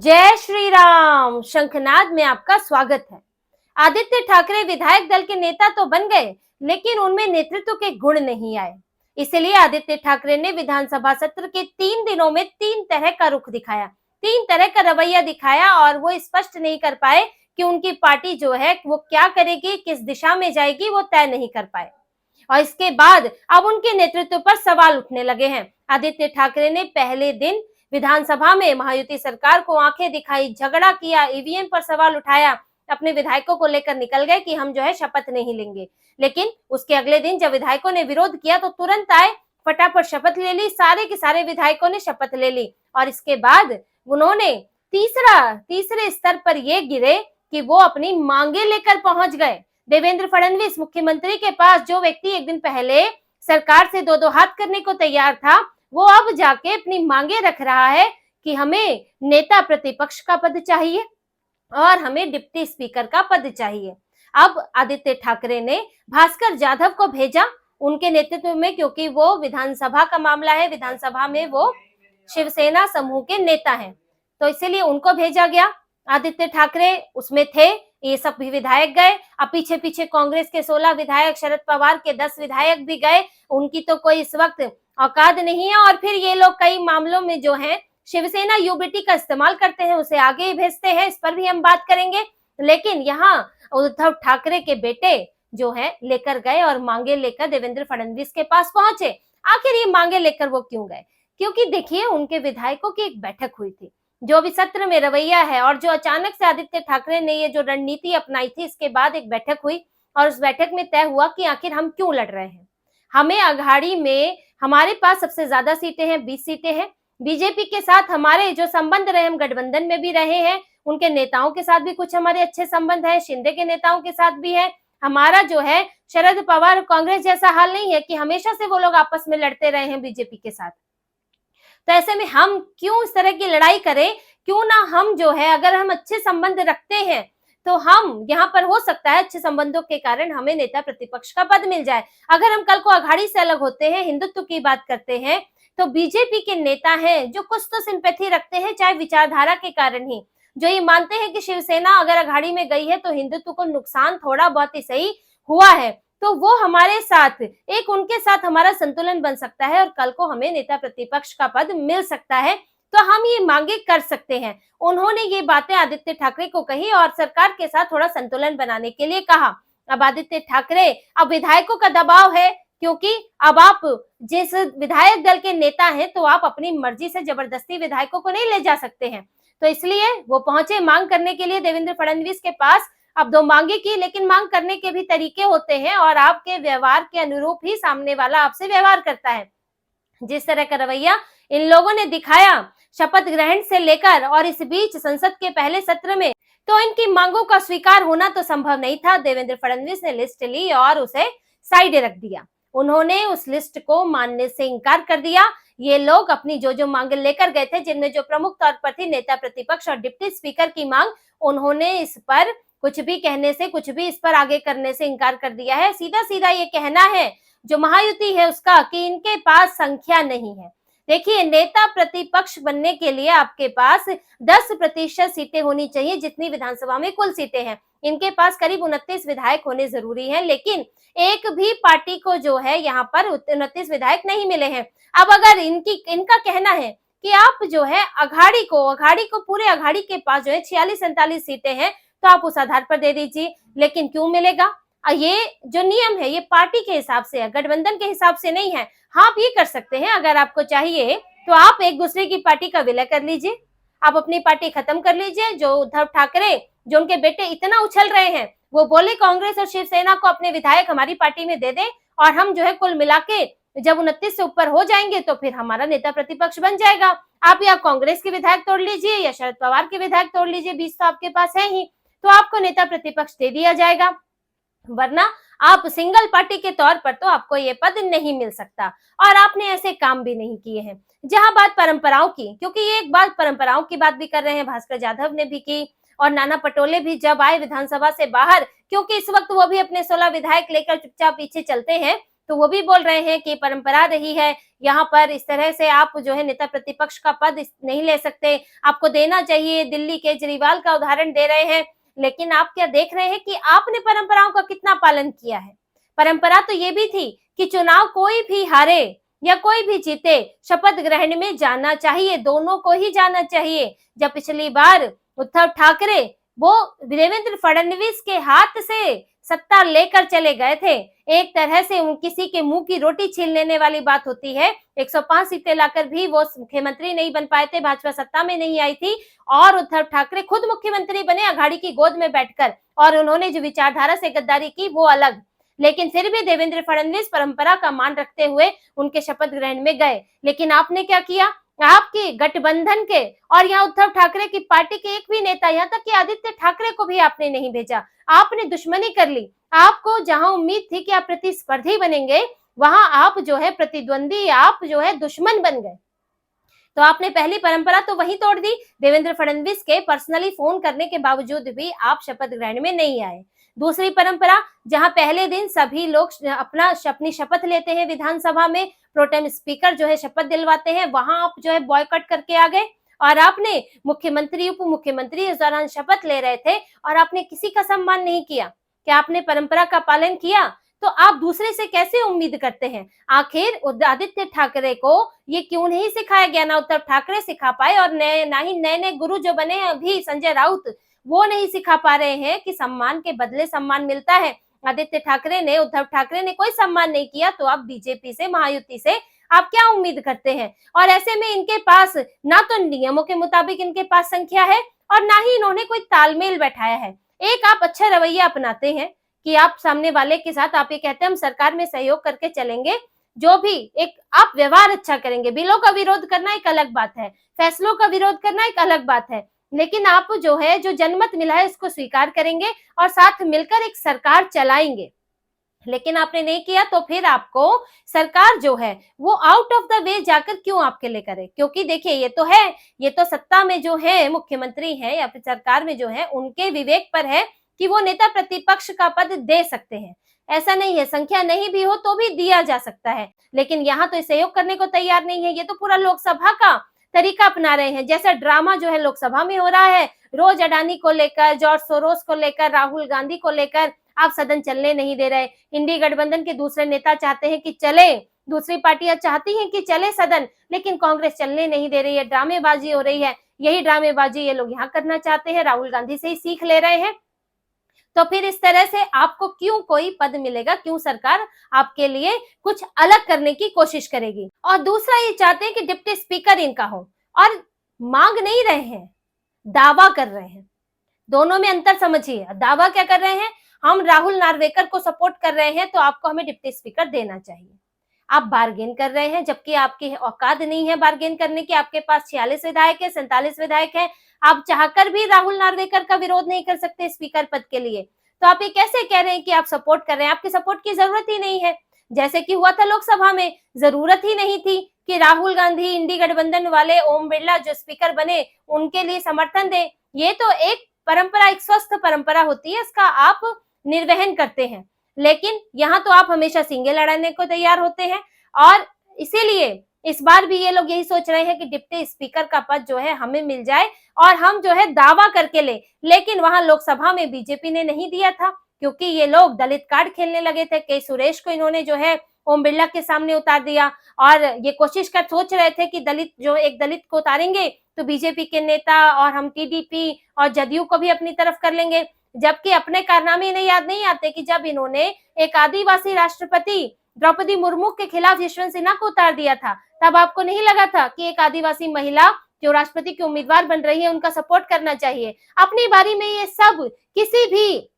जय श्री राम। शंखनाद में आपका स्वागत है। आदित्य ठाकरे विधायक दल के नेता तो बन गए, लेकिन उनमें नेतृत्व के गुण नहीं आए। इसलिए आदित्य ठाकरे ने विधानसभा सत्र के 3 दिनों में 3 तरह का रुख दिखाया, 3 तरह का रवैया दिखाया और वो स्पष्ट नहीं कर पाए कि उनकी पार्टी जो है वो क्या करेगी, किस दिशा में जाएगी, वो तय नहीं कर पाए। और इसके बाद अब उनके नेतृत्व पर सवाल उठने लगे हैं। आदित्य ठाकरे ने पहले दिन विधानसभा में महायुति सरकार को आंखें दिखाई, झगड़ा किया, ईवीएम पर सवाल उठाया, अपने विधायकों को लेकर निकल गए कि हम जो है शपथ नहीं लेंगे। लेकिन उसके अगले दिन जब विधायकों ने विरोध किया तो तुरंत आए, फटाफट शपथ ले ली। सारे के सारे विधायकों ने शपथ ले ली और इसके बाद उन्होंने तीसरे स्तर पर ये गिरे कि वो अपनी मांगे लेकर पहुंच गए देवेंद्र फडणवीस मुख्यमंत्री के पास। जो व्यक्ति एक दिन पहले सरकार से दो हाथ करने को तैयार था, वो अब जाके अपनी मांगे रख रहा है कि हमें नेता प्रतिपक्ष का पद चाहिए और हमें डिप्टी स्पीकर का पद चाहिए। अब आदित्य ठाकरे ने भास्कर जाधव को भेजा उनके नेतृत्व में, क्योंकि वो विधानसभा का मामला है, विधानसभा में वो शिवसेना समूह के नेता हैं, तो इसीलिए उनको भेजा गया। आदित्य ठाकरे उसमें थे, ये सब भी विधायक गए। अब पीछे पीछे कांग्रेस के 16 विधायक, शरद पवार के 10 विधायक भी गए। उनकी तो कोई इस वक्त औकात नहीं है और फिर ये लोग कई मामलों में जो है शिवसेना यूबीटी का इस्तेमाल करते हैं, उसे आगे भेजते हैं। इस पर भी हम बात करेंगे। लेकिन यहाँ उद्धव ठाकरे के बेटे जो है लेकर गए और मांगे लेकर देवेंद्र फडणवीस के पास पहुंचे। आखिर ये मांगे लेकर वो क्यों गए? क्योंकि देखिए, उनके विधायकों की एक बैठक हुई थी। जो भी सत्र में रवैया है और जो अचानक से आदित्य ठाकरे ने ये जो रणनीति अपनाई थी, इसके बाद एक बैठक हुई और उस बैठक में तय हुआ कि आखिर हम क्यों लड़ रहे हैं। हमें अघाड़ी में हमारे पास सबसे ज्यादा सीटें हैं, 20 सीटें हैं। बीजेपी के साथ हमारे जो संबंध रहे, हम गठबंधन में भी रहे हैं, उनके नेताओं के साथ भी कुछ हमारे अच्छे संबंध है, शिंदे के नेताओं के साथ भी है। हमारा जो है शरद पवार कांग्रेस जैसा हाल नहीं है कि हमेशा से वो लोग आपस में लड़ते रहे हैं बीजेपी के साथ। तो ऐसे में हम क्यों इस तरह की लड़ाई करें? क्यों ना हम जो है, अगर हम अच्छे संबंध रखते हैं तो हम यहाँ पर हो सकता है अच्छे संबंधों के कारण हमें नेता प्रतिपक्ष का पद मिल जाए। अगर हम कल को अघाड़ी से अलग होते हैं, हिंदुत्व की बात करते हैं, तो बीजेपी के नेता हैं जो कुछ तो सिंपैथी रखते हैं, चाहे विचारधारा के कारण ही, जो ये मानते हैं कि शिवसेना अगर अघाड़ी में गई है तो हिंदुत्व को नुकसान थोड़ा बहुत ही सही हुआ है, तो वो हमारे साथ, एक उनके साथ हमारा संतुलन बन सकता है और कल को हमें नेता प्रतिपक्ष का पद मिल सकता है, तो हम ये मांगे कर सकते हैं। उन्होंने ये बातें आदित्य ठाकरे को कही और सरकार के साथ थोड़ा संतुलन बनाने के लिए कहा। अब आदित्य ठाकरे, अब विधायकों का दबाव है, क्योंकि अब आप जिस विधायक दल के नेता हैं तो आप अपनी मर्जी से जबरदस्ती विधायकों को नहीं ले जा सकते हैं। तो इसलिए वो पहुंचे मांग करने के लिए देवेंद्र फडणवीस के पास। अब 2 मांगे की, लेकिन मांग करने के भी तरीके होते हैं और आपके व्यवहार के अनुरूप ही सामने वाला आपसे व्यवहार करता है। जिस तरह का रवैया इन लोगों ने दिखाया शपथ ग्रहण से लेकर और इस बीच संसद के पहले सत्र में, तो इनकी मांगों का स्वीकार होना तो संभव नहीं था। देवेंद्र फडणवीस ने लिस्ट ली और उसे साइड रख दिया। उन्होंने उस लिस्ट को मानने से इनकार कर दिया। ये लोग अपनी जो मांगे लेकर गए थे, जिनमें जो प्रमुख तौर पर थी नेता प्रतिपक्ष और डिप्टी स्पीकर की मांग, उन्होंने इस पर कुछ भी कहने से, कुछ भी इस पर आगे करने से इनकार कर दिया है। सीधा सीधा ये कहना है जो महायुति है उसका कि इनके पास संख्या नहीं है। देखिए, नेता प्रतिपक्ष बनने के लिए आपके पास 10% सीटें होनी चाहिए, जितनी विधानसभा में कुल सीटें हैं। इनके पास करीब 29 विधायक होने जरूरी हैं, लेकिन एक भी पार्टी को जो है यहाँ पर 29 विधायक नहीं मिले हैं। अब अगर इनका कहना है कि आप जो है अघाड़ी को पूरे अघाड़ी के पास जो है 46-47 सीटें हैं, तो आप उस आधार पर दे दीजिए। लेकिन क्यों मिलेगा? ये जो नियम है ये पार्टी के हिसाब से है, गठबंधन के हिसाब से नहीं है। हाँ, आप ये कर सकते हैं, अगर आपको चाहिए तो आप एक दूसरे की पार्टी का विलय कर लीजिए, आप अपनी पार्टी खत्म कर लीजिए। जो उद्धव ठाकरे, जो उनके बेटे इतना उछल रहे हैं, वो बोले कांग्रेस और शिवसेना को अपने विधायक हमारी पार्टी में दे दे और हम जो है कुल मिला के जब 29 से ऊपर हो जाएंगे तो फिर हमारा नेता प्रतिपक्ष बन जाएगा। आप या कांग्रेस के विधायक तोड़ लीजिए या शरद पवार के विधायक तोड़ लीजिए, 20 तो आपके पास है ही, तो आपको नेता प्रतिपक्ष दे दिया जाएगा। वरना आप सिंगल पार्टी के तौर पर तो आपको ये पद नहीं मिल सकता। और आपने ऐसे काम भी नहीं किए हैं। जहां बात परंपराओं की, क्योंकि ये एक बात परंपराओं की बात भी कर रहे हैं, भास्कर जाधव ने भी की और नाना पटोले भी जब आए विधानसभा से बाहर, क्योंकि इस वक्त वो भी अपने 16 विधायक लेकर चुपचाप पीछे चलते हैं, तो वो भी बोल रहे हैं कि परंपरा रही है, यहाँ पर इस तरह से आप जो है नेता प्रतिपक्ष का पद नहीं ले सकते, आपको देना चाहिए। दिल्ली केजरीवाल का उदाहरण दे रहे हैं। लेकिन आप क्या देख रहे हैं कि आपने परंपराओं का कितना पालन किया है? परंपरा तो ये भी थी कि चुनाव कोई भी हारे या कोई भी जीते, शपथ ग्रहण में जाना चाहिए, दोनों को ही जाना चाहिए। जब पिछली बार उद्धव ठाकरे वो देवेंद्र फडणवीस के हाथ से सत्ता लेकर चले गए थे, एक तरह से किसी के मुंह की रोटी छीन लेने वाली बात होती है। 105 सीटें लाकर भी वो मुख्यमंत्री नहीं बन पाए थे, भाजपा सत्ता में नहीं आई थी और उद्धव ठाकरे खुद मुख्यमंत्री बने अघाड़ी की गोद में बैठकर, और उन्होंने जो विचारधारा से गद्दारी की वो अलग। लेकिन फिर भी देवेंद्र फडणवीस परंपरा का मान रखते हुए उनके शपथ ग्रहण में गए। लेकिन आपने क्या किया? आपके गठबंधन के और यहाँ उद्धव ठाकरे की पार्टी के एक भी नेता, यहाँ तक कि आदित्य ठाकरे को भी आपने नहीं भेजा, आपने दुश्मनी कर ली। आपको जहां उम्मीद थी कि आप प्रतिस्पर्धी बनेंगे, वहां आप जो है प्रतिद्वंदी, आप जो है दुश्मन बन गए। तो आपने पहली परंपरा तो वही तोड़ दी। देवेंद्र फडणवीस के पर्सनली फोन करने के बावजूद भी आप शपथ ग्रहण में नहीं आए। दूसरी परंपरा, जहां पहले दिन सभी लोग अपनी शपथ लेते हैं विधानसभा में, प्रोटेम स्पीकर जो है शपथ दिलवाते हैं, वहां आप जो है बॉयकॉट करके आ गए और आपने मुख्यमंत्री उप मुख्यमंत्री इस दौरान शपथ ले रहे थे और आपने किसी का सम्मान नहीं किया। क्या आपने परंपरा का पालन किया? तो आप दूसरे से कैसे उम्मीद करते हैं? आखिर आदित्य ठाकरे को ये क्यों नहीं सिखाया गया? ना उद्धव ठाकरे सिखा पाए और ना ही नए गुरु जो बने अभी संजय राउत, वो नहीं सिखा पा रहे हैं कि सम्मान के बदले सम्मान मिलता है। आदित्य ठाकरे ने, उद्धव ठाकरे ने कोई सम्मान नहीं किया, तो अब बीजेपी से, महायुति से आप क्या उम्मीद करते हैं? और ऐसे में इनके पास ना तो नियमों के मुताबिक इनके पास संख्या है और ना ही इन्होंने कोई तालमेल बैठाया है। एक आप अच्छा रवैया अपनाते हैं कि आप सामने वाले के साथ आप ये कहते हैं हम सरकार में सहयोग करके चलेंगे, जो भी एक आप व्यवहार अच्छा करेंगे। बिलों का विरोध करना एक अलग बात है, फैसलों का विरोध करना एक अलग बात है, लेकिन आप जो है जो जनमत मिला है उसको स्वीकार करेंगे और साथ मिलकर एक सरकार चलाएंगे। लेकिन आपने नहीं किया, तो फिर आपको सरकार जो है वो आउट ऑफ द वे जाकर क्यों आपके लिए करे? क्योंकि देखिए ये तो है, ये तो सत्ता में जो है मुख्यमंत्री है या फिर सरकार में जो है उनके विवेक पर है कि वो नेता प्रतिपक्ष का पद दे सकते हैं। ऐसा नहीं है, संख्या नहीं भी हो तो भी दिया जा सकता है, लेकिन यहाँ तो सहयोग करने को तैयार नहीं है। ये तो पूरा लोकसभा का तरीका अपना रहे हैं, जैसा ड्रामा जो है लोकसभा में हो रहा है, रोज अडानी को लेकर, जॉर्ज सोरोस को लेकर, राहुल गांधी को लेकर आप सदन चलने नहीं दे रहे। इंडी गठबंधन के दूसरे नेता चाहते हैं कि चले, दूसरी पार्टियां चाहती हैं कि चले सदन, लेकिन कांग्रेस चलने नहीं दे रही है, ड्रामेबाजी हो रही है। यही ड्रामेबाजी ये लोग यहाँ करना चाहते हैं, राहुल गांधी से ही सीख ले रहे हैं। तो फिर इस तरह से आपको क्यों कोई पद मिलेगा? क्यों सरकार आपके लिए कुछ अलग करने की कोशिश करेगी? और दूसरा ये चाहते हैं कि डिप्टी स्पीकर इनका हो, और मांग नहीं रहे हैं, दावा कर रहे हैं। दोनों में अंतर समझिए। दावा क्या कर रहे हैं? हम राहुल नार्वेकर को सपोर्ट कर रहे हैं तो आपको हमें डिप्टी स्पीकर देना चाहिए। आप बार्गेन कर रहे हैं, जबकि आपकी औकात नहीं है बार्गेन करने की। आपके पास 46 विधायक है, 47 विधायक है, आप चाहकर भी राहुल नार्वेकर का विरोध नहीं कर सकते स्पीकर पद के लिए। तो आप ये कैसे कह रहे हैं कि आप सपोर्ट कर रहे हैं? आपकी सपोर्ट की जरूरत ही नहीं है। जैसे कि हुआ था लोकसभा में, जरूरत ही नहीं थी कि राहुल गांधी, इंडी गठबंधन वाले, ओम बिरला जो स्पीकर बने, उनके लिए समर्थन दे। ये तो एक परंपरा, एक स्वस्थ परंपरा होती है, इसका आप निर्वहन करते हैं। लेकिन यहाँ तो आप हमेशा सींगे लड़ाने को तैयार होते हैं, और इसीलिए इस बार भी ये लोग यही सोच रहे हैं कि डिप्टी स्पीकर का पद जो है हमें मिल जाए और हम जो है दावा करके ले। लेकिन वहां लोकसभा में बीजेपी ने नहीं दिया था, क्योंकि ये लोग दलित कार्ड खेलने लगे थे। के सुरेश को इन्होंने जो है ओम बिरला के सामने उतार दिया, और ये कोशिश कर सोच रहे थे कि एक दलित को उतारेंगे तो बीजेपी के नेता और हम टीडीपी और जदयू को भी अपनी तरफ कर लेंगे। जबकि अपने कारनामे इन्हें याद नहीं आते कि जब इन्होंने एक आदिवासी राष्ट्रपति द्रौपदी मुर्मू के खिलाफ यशवंत सिन्हा को उतार दिया था, तब आपको नहीं लगा था कि एक आदिवासी महिला जो राष्ट्रपति की उम्मीदवार बन रही है उनका सपोर्ट करना चाहिए? अपनी बारी में ये सब किसी भी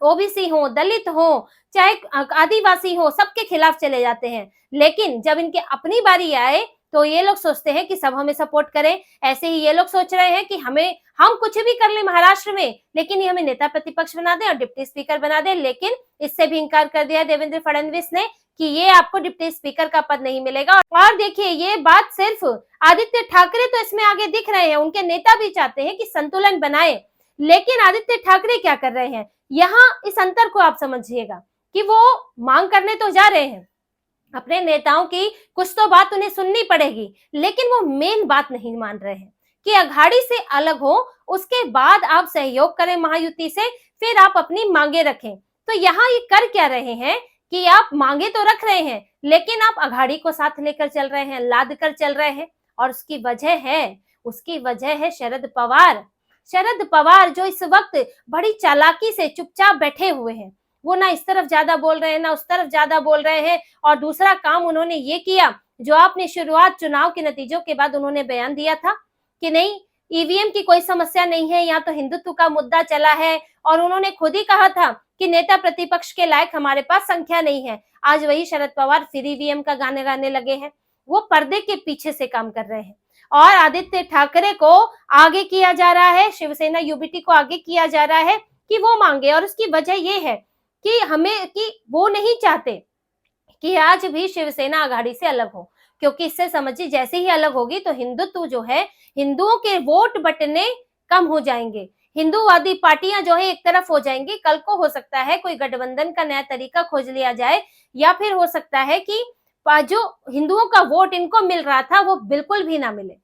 ओबीसी हो, दलित हो, चाहे आदिवासी हो, सबके खिलाफ चले जाते हैं। लेकिन जब इनकी अपनी बारी आए तो ये लोग सोचते हैं कि सब हमें सपोर्ट करें। ऐसे ही ये लोग सोच रहे हैं कि हम कुछ भी कर लें महाराष्ट्र में, लेकिन ये हमें नेता प्रतिपक्ष बना दे और डिप्टी स्पीकर बना दे। लेकिन इससे भी इनकार कर दिया देवेंद्र फडणवीस ने कि ये आपको डिप्टी स्पीकर का पद नहीं मिलेगा। और देखिए, ये बात सिर्फ आदित्य ठाकरे तो इसमें आगे दिख रहे हैं, उनके नेता भी चाहते हैं कि संतुलन बनाए। लेकिन आदित्य ठाकरे क्या कर रहे हैं? यहाँ इस अंतर को आप समझिएगा कि वो मांग करने तो जा रहे हैं, अपने नेताओं की कुछ तो बात उन्हें सुननी पड़ेगी, लेकिन वो मेन बात नहीं मान रहे हैं कि अघाड़ी से अलग हो, उसके बाद आप सहयोग करें महायुति से, फिर आप अपनी मांगे रखें। तो यहाँ ये कर क्या रहे हैं कि आप मांगे तो रख रहे हैं, लेकिन आप अघाड़ी को साथ लेकर चल रहे हैं, लाद कर चल रहे हैं। और उसकी वजह है शरद पवार। शरद पवार जो इस वक्त बड़ी चालाकी से चुपचाप बैठे हुए हैं, वो ना इस तरफ ज्यादा बोल रहे हैं ना उस तरफ ज्यादा बोल रहे हैं। और दूसरा काम उन्होंने ये किया, जो आपने शुरुआत चुनाव के नतीजों के बाद उन्होंने बयान दिया था कि नहीं, ईवीएम की कोई समस्या नहीं है, यहाँ तो हिंदुत्व का मुद्दा चला है। और उन्होंने खुद ही कहा था कि नेता प्रतिपक्ष के लायक हमारे पास संख्या नहीं है। आज वही शरद पवार फिर ईवीएम का गाने गाने लगे हैं। वो पर्दे के पीछे से काम कर रहे हैं और आदित्य ठाकरे को आगे किया जा रहा है, शिवसेना यूबीटी को आगे किया जा रहा है कि वो मांगे। और उसकी वजह ये है कि वो नहीं चाहते कि आज भी शिवसेना अघाड़ी से अलग हो, क्योंकि इससे समझिए जैसे ही अलग होगी तो हिंदुत्व जो है, हिंदुओं के वोट बटने कम हो जाएंगे, हिंदूवादी पार्टियां जो है एक तरफ हो जाएंगी। कल को हो सकता है कोई गठबंधन का नया तरीका खोज लिया जाए, या फिर हो सकता है कि जो हिंदुओं का वोट इनको मिल रहा था वो बिल्कुल भी ना मिले।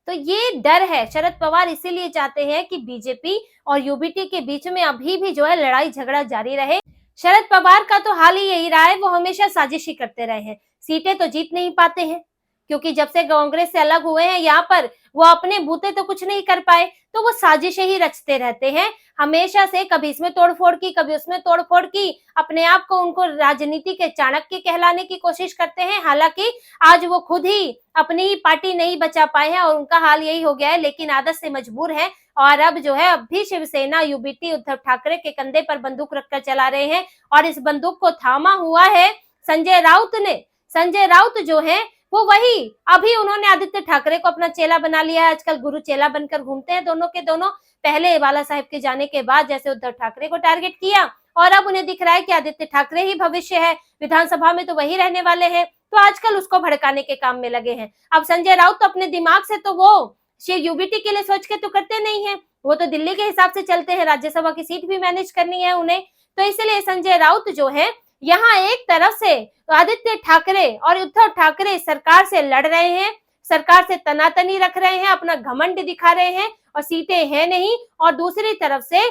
तो ये डर है, शरद पवार इसीलिए चाहते हैं कि बीजेपी और यूबीटी के बीच में अभी भी जो है लड़ाई झगड़ा जारी रहे। शरद पवार का तो हाल ही यही रहा है, वो हमेशा साजिशी करते रहे हैं, सीटें तो जीत नहीं पाते हैं, क्योंकि जब से कांग्रेस से अलग हुए हैं यहाँ पर वो अपने बूते तो कुछ नहीं कर पाए, तो वो साजिशें ही रचते रहते हैं हमेशा से। कभी इसमें तोड़फोड़ की, कभी उसमें तोड़फोड़ की, अपने आप को उनको राजनीति के चाणक्य कहलाने की कोशिश करते हैं। हालांकि आज वो खुद ही अपनी ही पार्टी नहीं बचा पाए हैं और उनका हाल यही हो गया है, लेकिन आदत से मजबूर है। और अब जो है, अब भी शिवसेना यूबीटी उद्धव ठाकरे के कंधे पर बंदूक रखकर चला रहे हैं और इस बंदूक को थामा हुआ है संजय राउत ने। संजय राउत जो है वो वही, अभी उन्होंने आदित्य ठाकरे को अपना चेला बना लिया है, आजकल गुरु चेला बनकर घूमते हैं दोनों के दोनों। पहले बाला साहेब के जाने के बाद जैसे उद्धव ठाकरे को टारगेट किया, और अब उन्हें दिख रहा है कि आदित्य ठाकरे ही भविष्य है, विधानसभा में तो वही रहने वाले हैं, तो आजकल उसको भड़काने के काम में लगे हैं। अब संजय राउत तो अपने दिमाग से तो वो यूबीटी के लिए सोच के तो करते नहीं है, वो तो दिल्ली के हिसाब से चलते हैं, राज्यसभा की सीट भी मैनेज करनी है उन्हें। तो इसलिए संजय राउत जो है यहाँ एक तरफ से आदित्य ठाकरे और उद्धव ठाकरे सरकार से लड़ रहे हैं, सरकार से तनातनी रख रहे हैं, अपना घमंड दिखा रहे हैं और सीटें हैं नहीं, और दूसरी तरफ से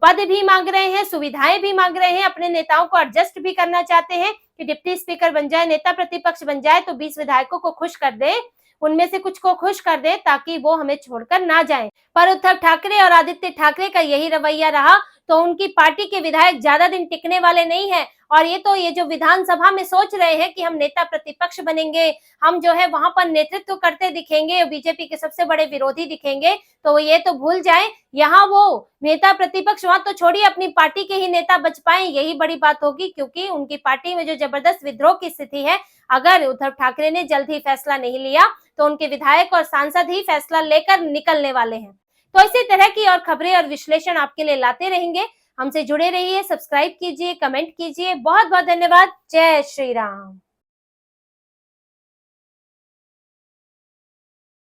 पद भी मांग रहे हैं, सुविधाएं भी मांग रहे हैं, अपने नेताओं को एडजस्ट भी करना चाहते हैं कि डिप्टी स्पीकर बन जाए, नेता प्रतिपक्ष बन जाए तो 20 विधायकों को खुश कर दे, उनमें से कुछ को खुश कर दे ताकि वो हमें छोड़कर ना जाएं। पर उद्धव ठाकरे और आदित्य ठाकरे का यही रवैया रहा तो उनकी पार्टी के विधायक ज्यादा दिन टिकने वाले नहीं है। और ये जो विधानसभा में सोच रहे हैं कि हम नेता प्रतिपक्ष बनेंगे, हम जो है वहां पर नेतृत्व करते दिखेंगे, बीजेपी के सबसे बड़े विरोधी दिखेंगे, तो ये तो भूल जाएं, यहाँ वो नेता प्रतिपक्ष वहां तो छोड़िए, अपनी पार्टी के ही नेता बच पाए, यही बड़ी बात होगी। क्योंकि उनकी पार्टी में जो जबरदस्त विद्रोह की स्थिति है, अगर उद्धव ठाकरे ने जल्द ही फैसला नहीं लिया तो उनके विधायक और सांसद ही फैसला लेकर निकलने वाले हैं। तो इसी तरह की और खबरें और विश्लेषण आपके लिए लाते रहेंगे। हमसे जुड़े रहिए, सब्सक्राइब कीजिए, कमेंट कीजिए। बहुत बहुत धन्यवाद। जय श्री राम।